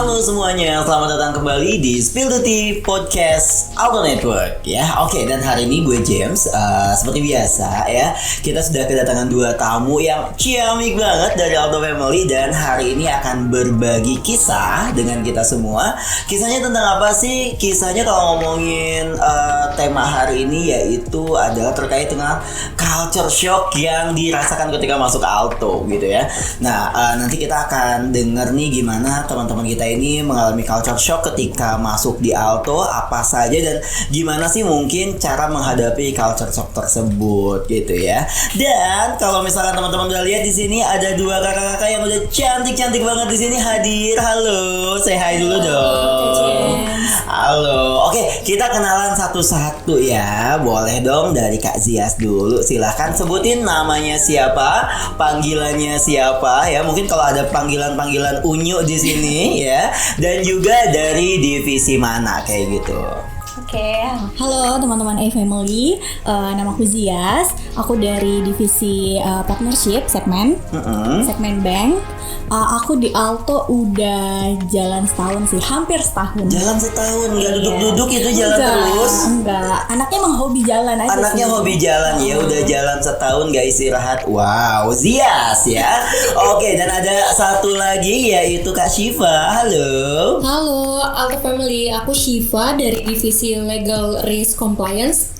Halo semuanya, selamat datang kembali di Spill the Tea Podcast Auto Network ya. Oke, dan hari ini gue James, seperti biasa ya, kita sudah kedatangan dua tamu yang ciamik banget dari Auto Family. Dan hari ini akan berbagi kisah dengan kita semua. Kisahnya tentang apa sih? Kisahnya kalau ngomongin tema hari ini yaitu adalah terkait dengan culture shock yang dirasakan ketika masuk ke Auto gitu ya. Nah, nanti kita akan denger nih gimana teman-teman kita ini mengalami culture shock ketika masuk di Auto, apa saja dan gimana sih mungkin cara menghadapi culture shock tersebut gitu ya. Dan kalau misalkan teman-teman udah lihat di sini ada dua kakak-kakak yang udah cantik-cantik banget di sini hadir. Halo, say hi dulu dong. Halo. Oke, kita kenalan satu-satu ya. Boleh dong dari Kak Zias dulu. Silahkan sebutin namanya siapa, panggilannya siapa ya. Mungkin kalau ada panggilan-panggilan unyu di sini ya. Dan juga dari divisi mana kayak gitu. Oke, halo teman-teman A-Family, namaku Zias, aku dari divisi partnership segmen bank. Aku di Alto udah jalan setahun sih, hampir setahun. Jalan setahun, nggak duduk-duduk itu jalan terus? Enggak, anaknya emang hobi jalan aja. Anaknya sih. hobi jalan ya, udah jalan setahun gak istirahat. Wow, Zias ya. Oke, dan ada satu lagi yaitu Kak Shiva. Halo. Halo, Alto Family. Aku Shiva dari divisi Legal Risk Compliance.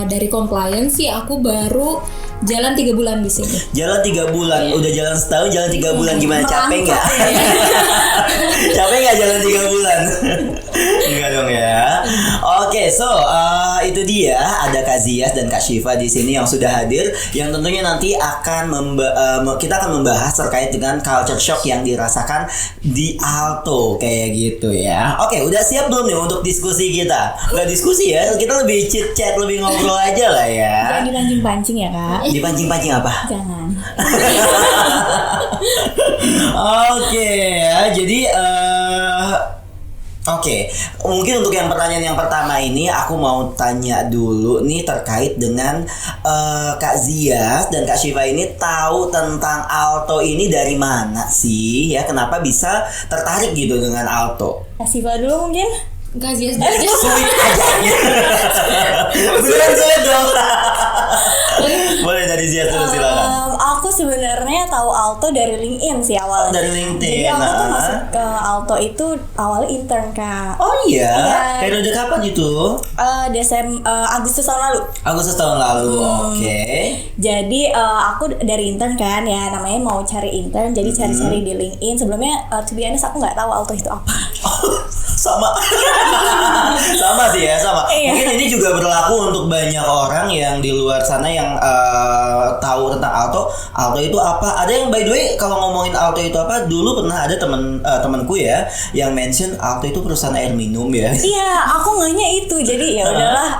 Dari compliance sih aku baru jalan 3 bulan di sini. Jalan 3 bulan, udah jalan setahun, jalan 3 bulan gimana? Capek nggak? Capek nggak jalan 3 bulan? Enggak dong ya. Oke, so itu dia ada Kak Zias dan Kak Shiva di sini yang sudah hadir, yang tentunya nanti akan kita akan membahas terkait dengan culture shock yang dirasakan di Alto kayak gitu ya. Oke, udah siap belum nih untuk diskusi kita? Nggak diskusi ya, kita lebih chit chat, lebih ngobrol aja lah ya. Jangan dipancing-pancing ya Kak. Dipancing-pancing apa? Jangan. Oke ya, jadi Oke, mungkin untuk yang pertanyaan yang pertama ini aku mau tanya dulu nih terkait dengan Kak Zias dan Kak Shiva ini tahu tentang Alto ini dari mana sih ya? Kenapa bisa tertarik gitu dengan Alto? Kak Shiva dulu mungkin? Kak Zias aja. Sulit aja. Beneran sulit dong. Boleh dari Zias dulu silakan. Aku sebenarnya tahu Alto dari LinkedIn sih awalnya. Dari LinkedIn. Jadi aku tuh masuk ke Alto itu awalnya intern Kak. Oh iya. Iya. Periode kapan itu? Agustus tahun lalu. Agustus tahun lalu. Oke. Jadi aku dari intern kan ya, namanya mau cari intern, jadi cari-cari di LinkedIn. Sebelumnya to be honest aku nggak tahu Alto itu apa. Sama. Sama sih ya, sama. Iya. Mungkin ini juga berlaku untuk banyak orang yang di luar sana yang tahu tentang Alto. Alto itu apa? Ada yang by the way kalau ngomongin Alto itu apa? Dulu pernah ada temanku ya yang mention Alto itu perusahaan air minum ya. Iya, aku ngehnya itu. Jadi ya udahlah,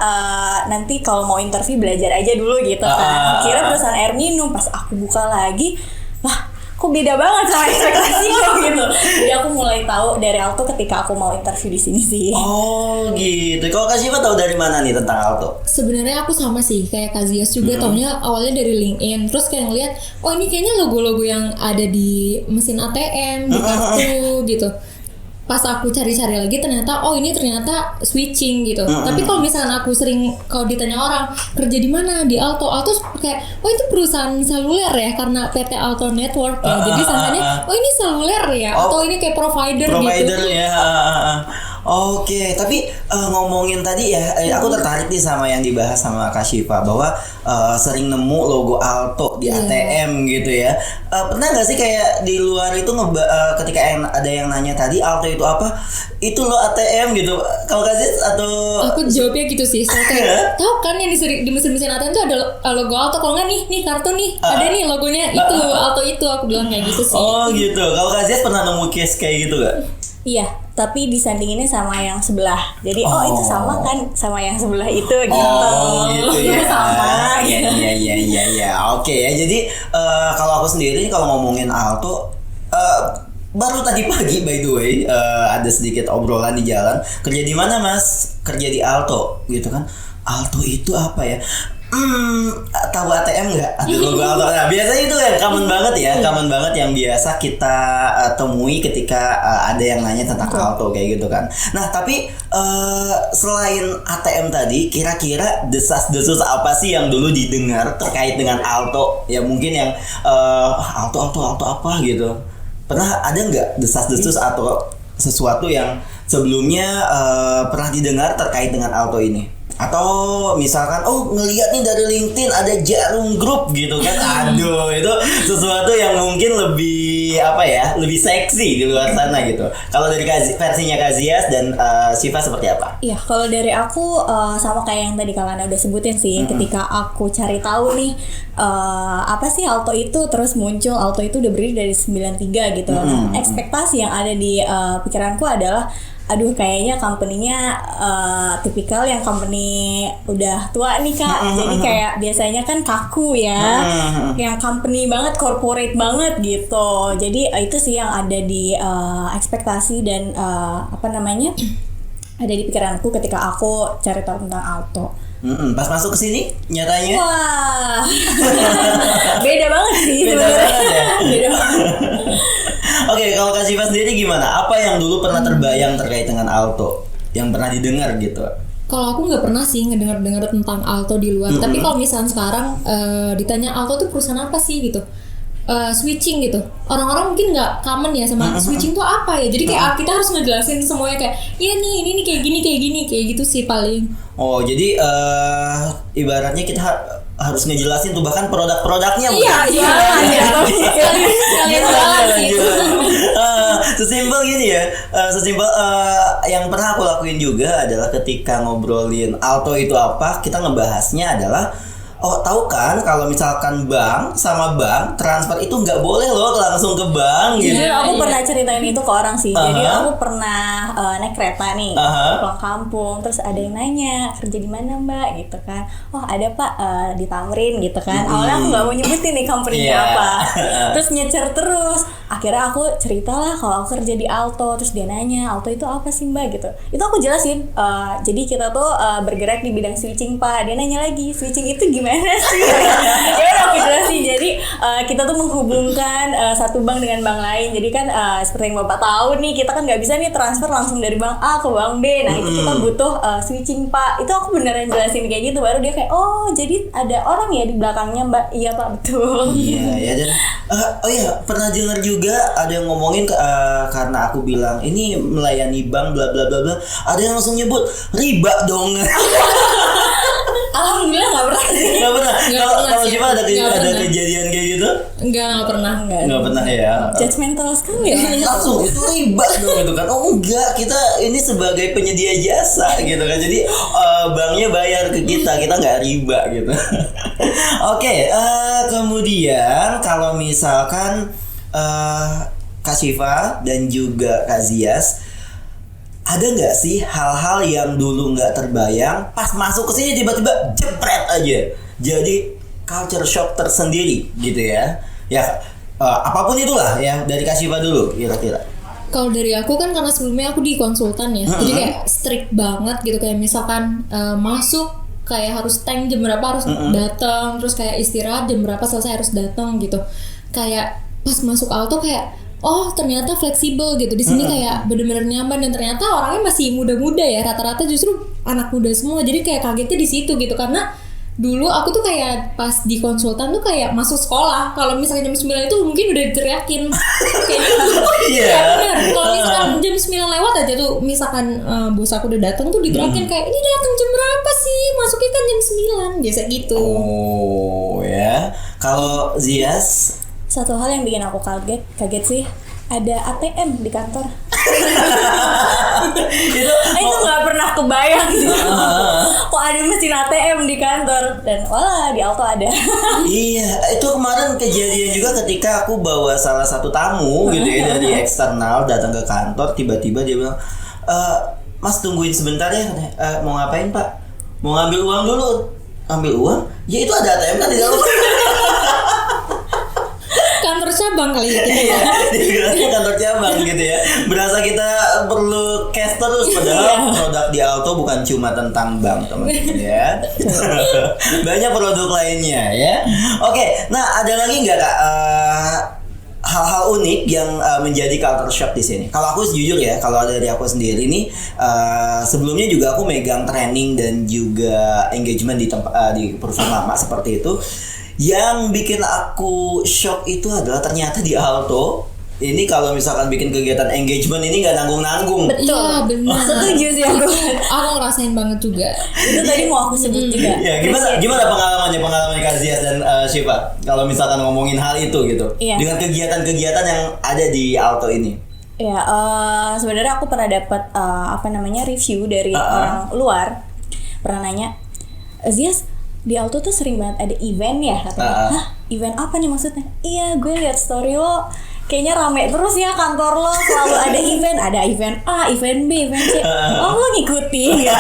nanti kalau mau interview belajar aja dulu gitu kan. Kira perusahaan air minum, pas aku buka lagi, wah, kok beda banget sama ekspektasiku gitu. Jadi aku mulai tahu dari Alto ketika aku mau interview di sini sih. Oh gitu. Kalau Kak Shiva tahu dari mana nih tentang Alto? Sebenarnya aku sama sih kayak Kak Zias juga, taunya awalnya dari LinkedIn. Terus kayak ngeliat, oh ini kayaknya logo-logo yang ada di mesin ATM, di kartu gitu. Pas aku cari-cari lagi ternyata ini ternyata switching gitu. Tapi kalau misalnya aku sering kalau ditanya orang kerja di mana, di Alto kayak itu perusahaan seluler ya karena PT Alto Network ya. Jadi sangkanya ini seluler ya atau ini kayak provider gitu. Ya. Oke, tapi ngomongin tadi ya, aku tertarik nih sama yang dibahas sama Kak Shiva bahwa sering nemu logo Alto di ATM gitu ya. Pernah nggak sih kayak di luar itu ketika ada yang nanya tadi Alto itu apa? Itu lo ATM gitu. Kalau Kak Zias atau aku jawabnya gitu sih. So, kayak tahu kan yang di mesin-mesin ATM tuh ada logo Alto. Kalau nggak nih kartu nih ada nih logonya itu Alto itu. Aku bilang kayak gitu sih. Oh gitu. Kalau Kak Zias pernah nemu case kayak gitu gak? Iya, tapi disandinginnya sama yang sebelah. Jadi itu sama kan sama yang sebelah itu gitu. Oh gitu ya. Sama. Iya. Oke ya. Jadi kalau aku sendiri kalau ngomongin Alto baru tadi pagi by the way ada sedikit obrolan di jalan. Kerja di mana Mas? Kerja di Alto gitu kan. Alto itu apa ya? Tahu ATM nggak? Aduh, nah, biasanya itu kan common banget yang biasa kita temui ketika ada yang nanya tentang Alto kayak gitu kan. Nah, tapi selain ATM tadi, kira-kira desas-desus apa sih yang dulu didengar terkait dengan Alto? Ya mungkin yang Alto apa gitu. Pernah ada nggak desas-desus atau sesuatu yang sebelumnya pernah didengar terkait dengan Alto ini? Atau misalkan ngelihat nih dari LinkedIn ada Jarum Group gitu kan. Aduh, itu sesuatu yang mungkin lebih lebih seksi di luar sana gitu. Kalau dari versinya Kazias dan Syifa seperti apa? Iya, kalau dari aku sama kayak yang tadi Kalana udah sebutin sih. Ketika aku cari tahu nih apa sih Alto itu, terus muncul Alto itu udah berdiri dari 93 gitu. Nah, ekspektasi yang ada di pikiranku adalah aduh kayaknya company-nya tipikal yang company udah tua nih Kak. Jadi kayak biasanya kan kaku ya, yang company banget, corporate banget gitu. Jadi itu sih yang ada di ekspektasi dan ada di pikiranku ketika aku cari tahu tentang Alto. Pas masuk ke sini nyatanya wah beda banget sih. Beda banget ya. Beda banget. Oke, kalau Kak Syifa sendiri gimana? Apa yang dulu pernah terbayang terkait dengan Alto? Yang pernah didengar gitu? Kalau aku nggak pernah sih ngedengar tentang Alto di luar. Tapi kalau misalnya sekarang ditanya Alto tuh perusahaan apa sih gitu, switching gitu. Orang-orang mungkin nggak common ya sama switching tuh apa ya. Jadi kayak kita harus ngejelasin semuanya kayak, ya nih ini kayak gini kayak gitu sih paling. Oh, jadi ibaratnya kita harus ngejelasin tuh bahkan produk-produknya. Iya. Sesimpel gini ya. Yang pernah aku lakuin juga adalah ketika ngobrolin Alto itu apa, kita ngebahasnya adalah tahu kan kalau misalkan bank sama bank transfer itu nggak boleh loh langsung ke bank gitu. Jujur aku pernah ceritain itu ke orang sih. Jadi aku pernah naik kereta nih pulang kampung, terus ada yang nanya kerja di mana Mbak gitu kan. Oh ada Pak di Tamrin gitu kan. Awalnya aku nggak mau nyebutin nih company-nya apa. Terus nyecer terus. Akhirnya aku ceritalah kalau aku kerja di Alto. Terus dia nanya Alto itu apa sih Mbak gitu. Itu aku jelasin. Jadi kita tuh bergerak di bidang switching Pak. Dia nanya lagi switching itu gimana sih? Ya udah aku jelasin. Jadi kita tuh menghubungkan satu bank dengan bank lain. Jadi kan seperti yang Bapak tahu nih, kita kan nggak bisa nih transfer langsung dari bank A ke bank B. Nah itu kita butuh switching Pak. Itu aku beneran jelasin kayak gitu. Baru dia kayak jadi ada orang ya di belakangnya Mbak. Iya Pak, betul. Iya ya. Dan pernah dengar juga ada yang ngomongin karena aku bilang ini melayani bank bla bla bla bla. Ada yang langsung nyebut riba dong. Alhamdulillah nggak pernah sih. Nggak pernah. Kalau siapa ada kejadian kayak gitu? Nggak pernah. Nggak pernah ya. Judgmental sekali ya. Langsung itu riba dong gitu kan. Enggak, kita ini sebagai penyedia jasa gitu kan. Jadi banknya bayar ke kita nggak riba gitu. Oke, kemudian kalau misalkan Kak Syifa dan juga Kak Zias, ada nggak sih hal-hal yang dulu nggak terbayang pas masuk ke sini tiba-tiba jepret aja jadi culture shock tersendiri gitu ya? Ya apapun itulah ya, dari Kak Syifa dulu kira-kira. Kalau dari aku kan karena sebelumnya aku di konsultan ya, jadi kayak strict banget gitu, kayak misalkan masuk kayak harus tank jam berapa harus datang, terus kayak istirahat jam berapa selesai harus datang gitu. Kayak pas masuk Alto kayak ternyata fleksibel gitu di sini, kayak bener-bener nyaman, dan ternyata orangnya masih muda-muda ya, rata-rata justru anak muda semua. Jadi kayak kagetnya di situ gitu, karena dulu aku tuh kayak pas di konsultan tuh kayak masuk sekolah, kalau misalnya jam 9 itu mungkin udah diteriakin kayak gitu. Iya benar. Kalau misalkan jam 9 lewat aja tuh, misalkan bos aku udah datang tuh diteriakin kayak ini datang jam berapa sih, masuknya kan jam 9, biasa gitu. Oh ya. Kalau Zias, satu hal yang bikin aku kaget sih, ada ATM di kantor. Itu nggak pernah kebayang gitu. Kok ada mesin ATM di kantor, dan di Alto ada. Iya, itu kemarin kejadian juga ketika aku bawa salah satu tamu gitu ya dari eksternal datang ke kantor, tiba-tiba dia bilang, Mas tungguin sebentar ya, mau ngapain Pak? Mau ngambil uang dulu. Ambil uang? Ya itu ada ATM kan di dalam. kantor cabang kali ya kita. Iya, dikiranya kantor cabang gitu ya. Berasa kita perlu cash terus, padahal produk di Alto bukan cuma tentang bank, teman-teman ya. Banyak produk lainnya ya. Oke, nah ada lagi nggak Kak hal-hal unik yang menjadi culture shock di sini? Kalau aku jujur ya, kalau dari aku sendiri nih, sebelumnya juga aku megang training dan juga engagement di tempat di perusahaan lama seperti itu. Yang bikin aku shock itu adalah ternyata di Alto ini kalau misalkan bikin kegiatan engagement ini nggak nanggung-nanggung. Betul. Iya benar. Setuju sih aku. Aku ngerasain banget juga. Itu tadi mau aku sebut juga. Ya, gimana pengalaman Kak Zias dan Syifa kalau misalkan ngomongin hal itu gitu. Iya. Dengan kegiatan-kegiatan yang ada di Alto ini. Ya, sebenarnya aku pernah dapat review dari orang luar. Pernah nanya, Zias, di Alto tuh sering banget ada event ya katanya. Hah, event apa nih maksudnya? Iya, gue lihat story lo kayaknya rame terus ya kantor lo, selalu ada event A, event B, event C. Oh, lo ngikutin ya?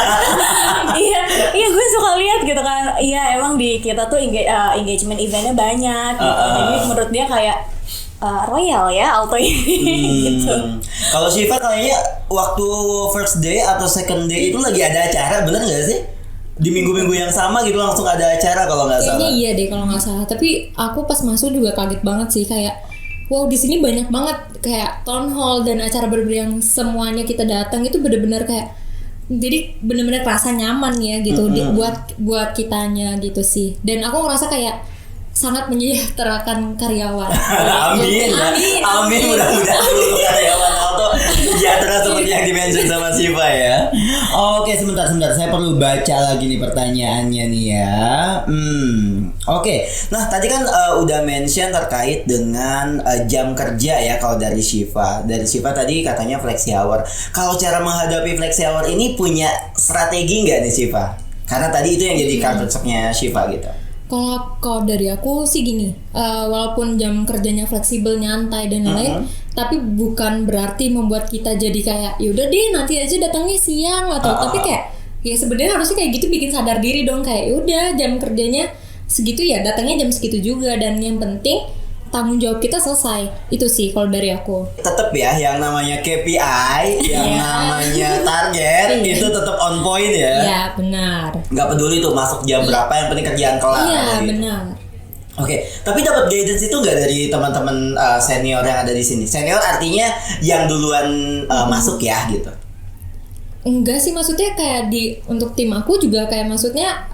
Iya, gue suka lihat gitu kan. Iya, emang di kita tuh engagement eventnya banyak gitu. Jadi menurut dia kayak royal ya Alto ini gitu. Kalau Syifa kayaknya waktu first day atau second day itu lagi ada acara, bener nggak sih? Di minggu-minggu yang sama gitu langsung ada acara kalau nggak salah. Kayaknya iya deh kalau nggak salah. Tapi aku pas masuk juga kaget banget sih, kayak wow, di sini banyak banget kayak town hall dan acara bener-bener yang semuanya kita datang itu bener-bener kayak, jadi bener-bener rasa nyaman ya gitu buat kitanya gitu sih. Dan aku ngerasa kayak sangat menyejahterakan karyawan. Amin. Mudah-mudahan seluruh karyawan Alto sejahtera seperti yang dimention sama Syifa ya. Oke, sebentar. Saya perlu baca lagi nih pertanyaannya nih ya. Oke. Nah, tadi kan udah mention terkait dengan jam kerja ya kalau dari Syifa. Dari Syifa tadi katanya flexi hour. Kalau cara menghadapi flexi hour ini punya strategi nggak nih Syifa? Karena tadi itu yang jadi culture shock-nya Syifa gitu. Kalau dari aku sih gini, walaupun jam kerjanya fleksibel, nyantai dan lain-lain, tapi bukan berarti membuat kita jadi kayak yaudah deh nanti aja datangnya siang atau tapi kayak ya sebenarnya harusnya kayak gitu, bikin sadar diri dong, kayak yaudah jam kerjanya segitu ya datangnya jam segitu juga, dan yang penting tanggung jawab kita selesai. Itu sih kalau dari aku. Tetap ya yang namanya KPI, yang namanya target itu tetap on point ya. Iya benar. Nggak peduli tuh masuk jam berapa, yang penting kerjaan kelar. Iya gitu. benar. Oke, tapi dapat guidance itu nggak dari teman-teman senior yang ada di sini? Senior artinya yang duluan masuk ya gitu. Enggak sih, maksudnya kayak untuk tim aku juga kayak maksudnya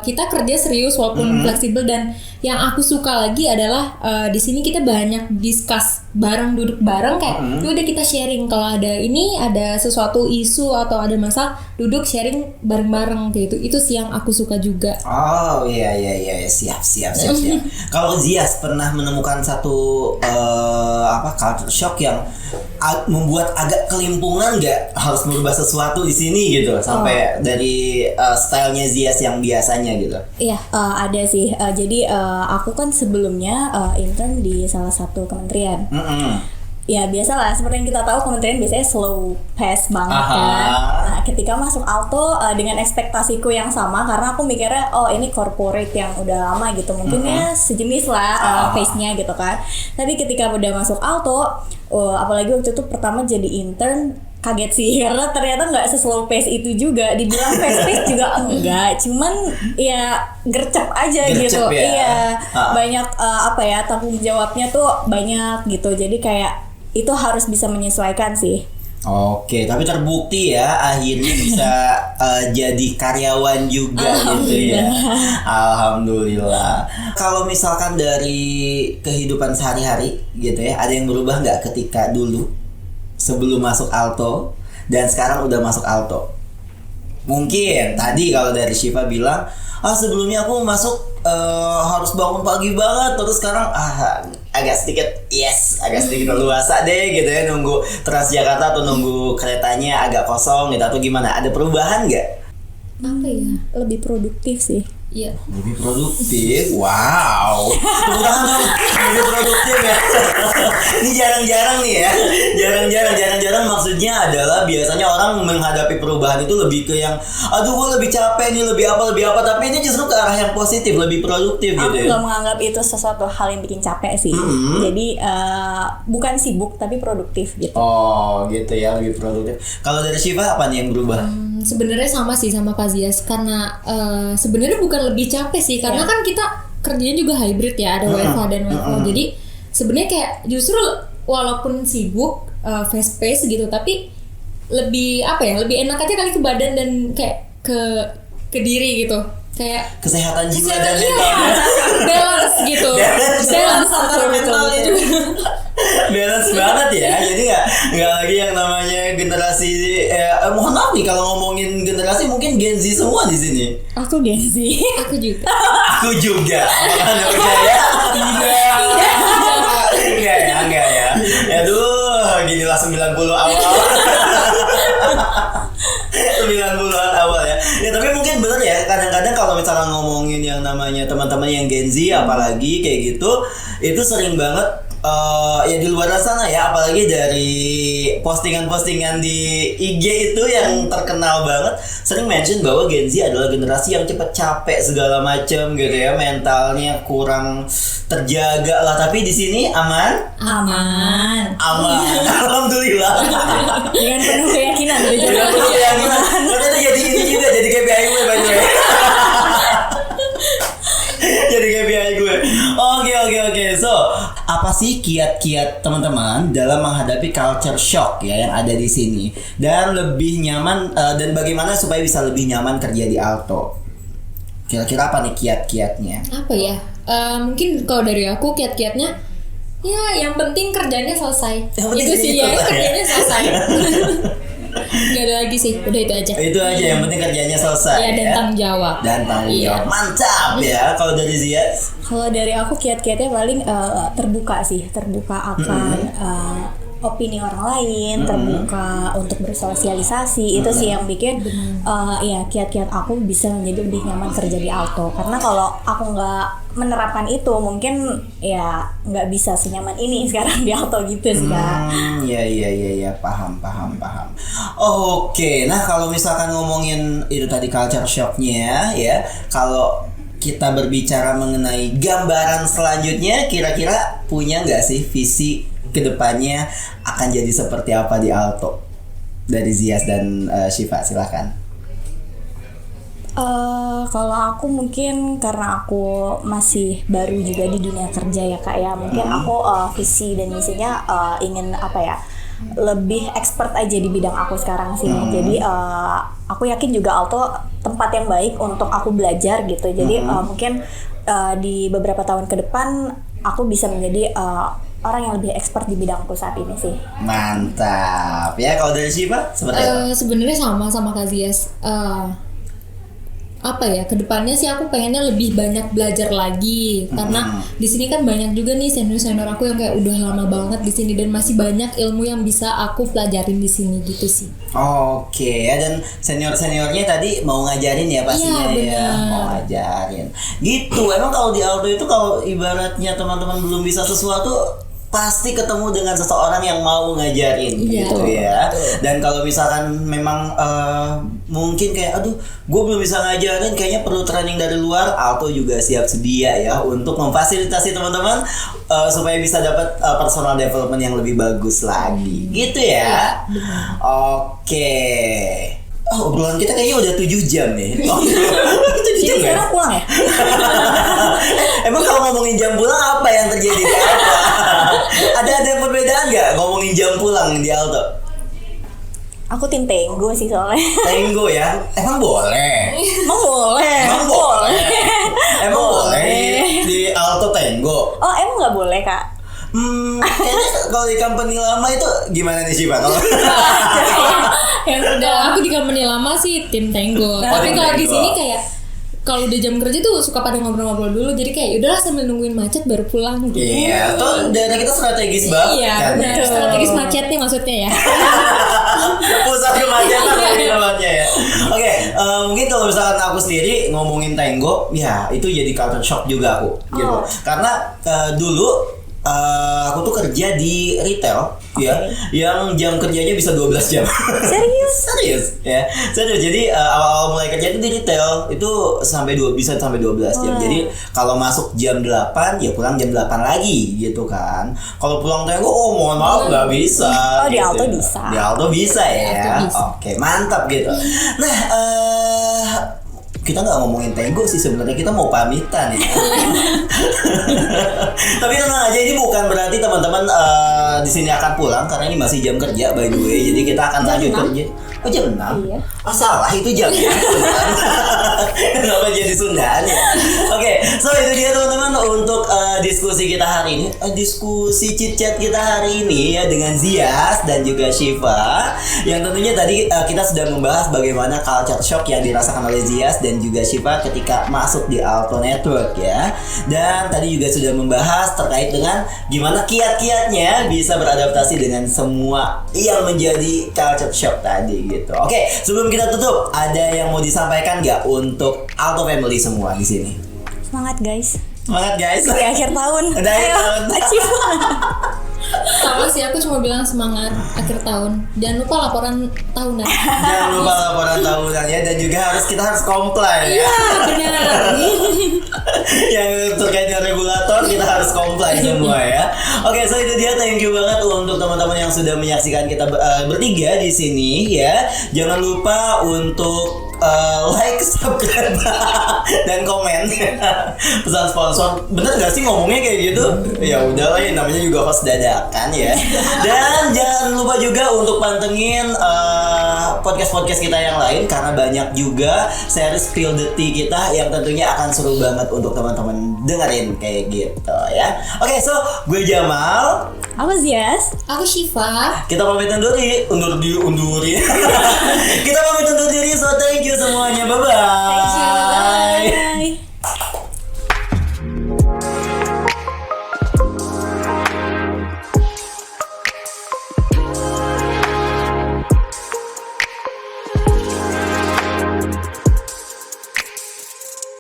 kita kerja serius walaupun fleksibel, dan yang aku suka lagi adalah di sini kita banyak discuss bareng, duduk bareng kayak udah kita sharing kalau ada sesuatu isu atau ada masalah, duduk sharing bareng-bareng gitu. Itu sih yang aku suka juga. Oh iya siap. Kalau Zias pernah menemukan satu culture shock yang membuat agak kelimpungan nggak, harus merubah sesuatu di sini gitu sampai dari stylenya Zias yang biasanya gitu? Iya, ada sih. Jadi aku kan sebelumnya intern di salah satu kementerian. Ya biasalah, seperti yang kita tahu kementerian biasanya slow pace banget kan. Nah, ketika masuk Alto dengan ekspektasiku yang sama, karena aku mikirnya ini corporate yang udah lama gitu, mungkin ya sejenis lah pace-nya gitu kan. Tapi ketika udah masuk Alto, apalagi waktu itu pertama jadi intern, kaget sih karena ternyata nggak se-slow pace itu juga. Dibilang fast pace juga enggak, cuman ya gercep aja gitu. Ya. Iya, banyak tanggung jawabnya tuh banyak gitu. Jadi kayak itu harus bisa menyesuaikan sih. Oke, tapi terbukti ya akhirnya bisa jadi karyawan juga gitu ya. Alhamdulillah. Kalau misalkan dari kehidupan sehari-hari gitu ya, ada yang berubah nggak ketika dulu sebelum masuk Alto dan sekarang udah masuk Alto? Mungkin tadi kalau dari Syifa bilang, sebelumnya aku masuk harus bangun pagi banget, terus sekarang agak sedikit leluasa deh gitu ya, nunggu Transjakarta atau nunggu keretanya agak kosong gitu, atau gimana? Ada perubahan nggak? Apa ya? Lebih produktif sih. Iya. Lebih produktif, wow. Tepuk tangan dong. Lebih produktif ya. Ini jarang-jarang nih ya. Jarang-jarang maksudnya adalah biasanya orang menghadapi perubahan itu lebih ke yang, aduh gue lebih capek nih, lebih apa. Tapi ini justru ke arah yang positif, lebih produktif gitu Aku ya. nggak menganggap itu sesuatu hal yang bikin capek sih. Jadi bukan sibuk tapi produktif gitu. Oh gitu ya, lebih produktif. Kalau dari Syifa apa nih yang berubah? Sebenarnya sama sih sama Kazias karena sebenarnya bukan lebih capek sih karena kan kita kerjanya juga hybrid ya, ada WFH dan WFO. Jadi sebenarnya kayak justru walaupun sibuk fast pace gitu tapi lebih lebih enak aja kali ke badan dan kayak ke diri gitu. Kayak Kesehatan jiwa dan iya, mental. balance gitu. Balance antara mentalnya juga. Balance banget ya. Jadi nggak lagi yang namanya generasi mohon maaf nih kalau ngomongin generasi mungkin Gen Z semua di sini. Aku Gen Z. Aku juga. Aku juga. Apakah Anda percaya? Enggak ya. Aduh, ginilah 90 awal. 90-an awal ya. Ya tapi mungkin bener ya, kadang-kadang kalau misalkan ngomongin yang namanya teman-teman yang Gen Z apalagi kayak gitu, itu sering banget ya di luar sana ya, apalagi dari postingan-postingan di IG itu yang terkenal banget sering mention bahwa Gen Z adalah generasi yang cepet capek segala macam gitu ya, mentalnya kurang terjaga lah. Tapi di sini aman, alhamdulillah. Dengan penuh keyakinan. Dengan penuh keyakinan. Ternyata jadi ini juga, jadi KPI gue by the way. Jadi KPI gue. Oke. So, apa sih kiat-kiat teman-teman dalam menghadapi culture shock ya yang ada di sini, dan lebih nyaman dan bagaimana supaya bisa lebih nyaman kerja di Alto? Kira-kira apa nih kiat-kiatnya? Apa ya? Mungkin kalau dari aku kiat-kiatnya ya yang penting kerjanya selesai. Yang penting Itu sih ya, selesai. kerjanya selesai. Gak ada lagi sih, udah itu aja. Itu aja, yang penting kerjanya selesai. Ya, dan tanggung jawab. Dan tanggung Iya. jawab. Mantap ya. Kalau dari Zia? Kalau dari aku kiat-kiatnya paling terbuka akan opini orang lain, terbuka untuk bersosialisasi. Itu sih yang bikin ya kiat-kiat aku bisa menjadi lebih nyaman kerja di Alto. Karena kalau aku nggak menerapkan itu mungkin ya nggak bisa senyaman ini sekarang di Alto gitu sih Kak. Iya, paham. Oke, nah kalau misalkan ngomongin itu tadi culture shocknya ya, kalau kita berbicara mengenai gambaran selanjutnya, kira-kira punya nggak sih visi kedepannya akan jadi seperti apa di Alto? Dari Zias dan Syifa, silakan. Kalau aku mungkin karena aku masih baru juga di dunia kerja ya Kak ya, mungkin aku visi dan misinya ingin lebih expert aja di bidang aku sekarang sih. Jadi aku yakin juga Alto tempat yang baik untuk aku belajar gitu. Jadi mungkin di beberapa tahun ke depan aku bisa menjadi orang yang lebih expert di bidangku saat ini sih. Mantap ya. Kalau dari Syifa seperti apa? Sebenarnya sama Kazias. Kedepannya sih aku pengennya lebih banyak belajar lagi karena di sini kan banyak juga nih senior aku yang kayak udah lama banget di sini dan masih banyak ilmu yang bisa aku pelajarin di sini gitu sih. Oke ya, dan seniornya tadi mau ngajarin ya pastinya. Iya, ya benar. mau ngajarin gitu. Emang kalau di Alto itu kalau ibaratnya teman-teman belum bisa sesuatu pasti ketemu dengan seseorang yang mau ngajarin gitu ya. Dan kalau misalkan memang mungkin kayak aduh gue belum bisa ngajarin, kayaknya perlu training dari luar, Alto juga siap sedia ya untuk memfasilitasi teman-teman supaya bisa dapat personal development yang lebih bagus lagi gitu ya. Oke. Obrolan kita kayaknya udah 7 jam nih. 7 jam ya? Sekarang pulang ya? Emang kalau ngomongin jam pulang apa yang terjadi di Alto? Ada perbedaan nggak ngomongin jam pulang di Alto? Aku tim Tenggo sih soalnya. Tenggo ya? Emang boleh? Emang boleh. Emang boleh di Alto Tenggo? Oh emang nggak boleh Kak? Kayaknya kalau di company lama itu gimana nih sih Pak? Kalau Yang udah aku di company lama sih tim Tenggo. Tapi tim kalau di Tenggo. sini kayak kalau udah jam kerja tuh suka pada ngobrol-ngobrol dulu, jadi kayak udahlah sambil nungguin macet baru pulang gitu. Iya, tuh daerah kita strategis banget Iya, kan. benar. Strategis macetnya maksudnya ya. Pusat kemacetan lagi namanya ya. Oke, mungkin kalau misalkan aku sendiri ngomongin Tenggo, ya itu jadi culture shock juga aku gitu. Karena dulu aku tuh kerja di retail ya, yang jam kerjanya bisa 12 jam. Serius? Serius ya. Serius. Jadi awal-awal mulai kerja itu di retail itu bisa sampai 12 jam. Jadi kalau masuk jam 8 ya pulang jam 8 lagi gitu kan. Kalau pulang Tenggo mohon maaf nggak bisa. Oh, di gitu Alto ya. bisa. Di Alto bisa ya. Alto bisa. Oke, mantap gitu. Nah, kita nggak ngomongin Tenggo sih sebenarnya, kita mau pamitan ya. Tapi tenang aja, ini bukan berarti teman-teman di sini akan pulang karena ini masih jam kerja by the way. Jadi kita akan lanjut kerja. Oh jam 6? Iya. Oh salah, itu jamnya. Kenapa jadi Sundaan ya? Oke, so itu dia teman-teman untuk diskusi kita hari ini. Diskusi chit-chat kita hari ini ya dengan Zias dan juga Shiva. Yang tentunya tadi kita sudah membahas bagaimana culture shock yang dirasakan oleh Zias dan juga Shiva ketika masuk di Alto Network ya. Dan tadi juga sudah membahas terkait dengan gimana kiat-kiatnya bisa beradaptasi dengan semua yang menjadi culture shock tadi gitu. Oke, sebelum kita tutup, ada yang mau disampaikan nggak untuk Alto Family semua di sini? Semangat guys. Semangat guys. Di akhir tahun. Udah akhir Ayo, tahun. achieve. Sama sih, aku cuma bilang semangat akhir tahun. Jangan lupa laporan tahunan. Jangan lupa laporan tahunan ya, dan juga kita harus comply ya. Benar. Yang terkait dengan regulator kita harus comply semua ya. Oke, so itu dia, thank you banget untuk teman-teman yang sudah menyaksikan kita bertiga di sini ya. Jangan lupa untuk like, subscribe, dan komen. Pesan sponsor, bener gak sih ngomongnya kayak gitu? Ya udahlah ya, namanya juga host dadakan ya. Dan jangan lupa juga untuk pantengin podcast-podcast kita yang lain, karena banyak juga series Spill the Tea kita yang tentunya akan seru banget untuk teman-teman dengerin kayak gitu ya. Oke, so gue Jamal. Apa Zias? Aku Shiva. Kita pamit undur diri. Kita pamit undur diri. So thank you semuanya. Bye bye. Thank you. Bye.